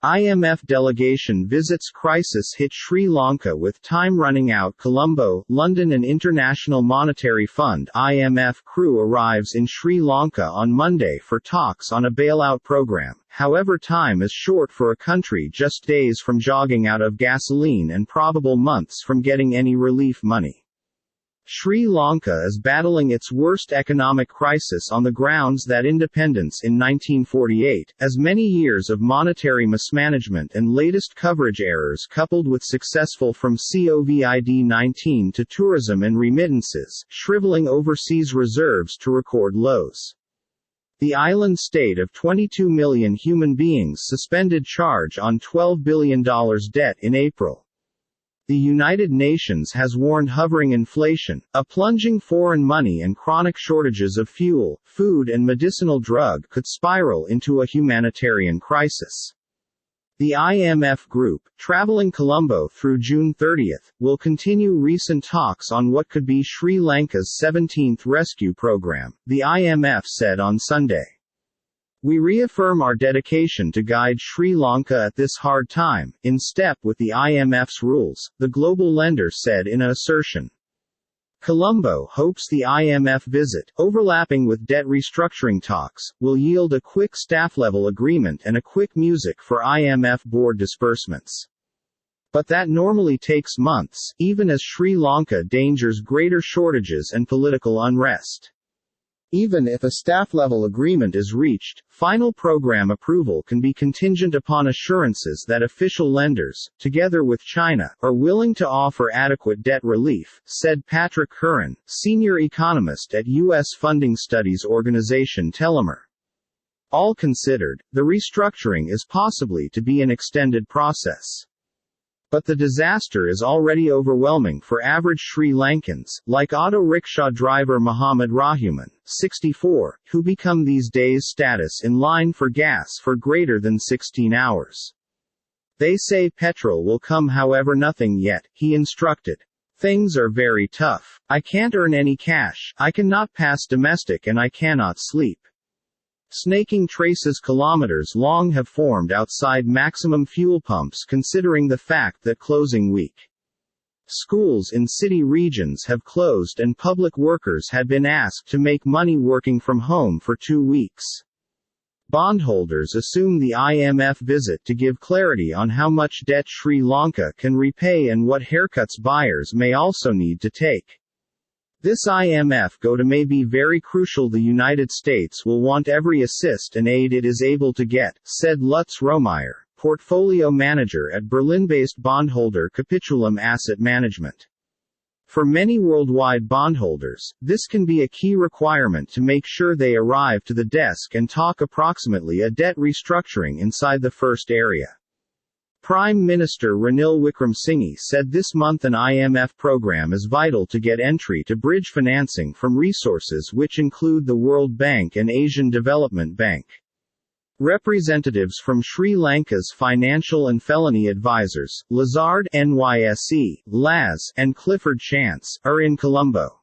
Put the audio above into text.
IMF delegation visits crisis-hit Sri Lanka with time running out. Colombo, London. An International Monetary Fund (IMF) crew arrives in Sri Lanka on Monday for talks on a bailout program. However, time is short for a country just days from jogging out of gasoline and probable months from getting any relief money. Sri Lanka is battling its worst economic crisis on the grounds that independence in 1948, as many years of monetary mismanagement and latest coverage errors coupled with successful from COVID-19 to tourism and remittances, shriveling overseas reserves to record lows. The island state of 22 million human beings suspended charge on $12 billion debt in April. The United Nations has warned hovering inflation, a plunging foreign money and chronic shortages of fuel, food and medicinal drug could spiral into a humanitarian crisis. The IMF group, traveling Colombo through June 30, will continue recent talks on what could be Sri Lanka's 17th rescue program, the IMF said on Sunday. We reaffirm our dedication to guide Sri Lanka at this hard time, in step with the IMF's rules, the global lender said in an assertion. Colombo hopes the IMF visit, overlapping with debt restructuring talks, will yield a quick staff-level agreement and a quick music for IMF board disbursements. But that normally takes months, even as Sri Lanka dangers greater shortages and political unrest. Even if a staff-level agreement is reached, final program approval can be contingent upon assurances that official lenders, together with China, are willing to offer adequate debt relief, said Patrick Curran, senior economist at U.S. funding studies organization Tellimer. All considered, the restructuring is possibly to be an extended process. But the disaster is already overwhelming for average Sri Lankans, like auto rickshaw driver Muhammad Rahuman, 64, who become these days status in line for gas for greater than 16 hours. They say petrol will come, however nothing yet, he instructed. Things are very tough. I can't earn any cash, I cannot pass domestic and I cannot sleep. Snaking traces kilometers long have formed outside maximum fuel pumps considering the fact that closing week. Schools in city regions have closed and public workers had been asked to make money working from home for 2 weeks. Bondholders assume the IMF visit to give clarity on how much debt Sri Lanka can repay and what haircuts buyers may also need to take. This IMF go to may be very crucial. The United States will want every assist and aid it is able to get, said Lutz Romeyer, portfolio manager at Berlin-based bondholder Capitulum Asset Management. For many worldwide bondholders, this can be a key requirement to make sure they arrive to the desk and talk approximately a debt restructuring inside the first area. Prime Minister Ranil Wickremesinghe said this month an IMF program is vital to get entry to bridge financing from resources which include the World Bank and Asian Development Bank. Representatives from Sri Lanka's Financial and Felony Advisors, Lazard NYSE, Laz, and Clifford Chance, are in Colombo.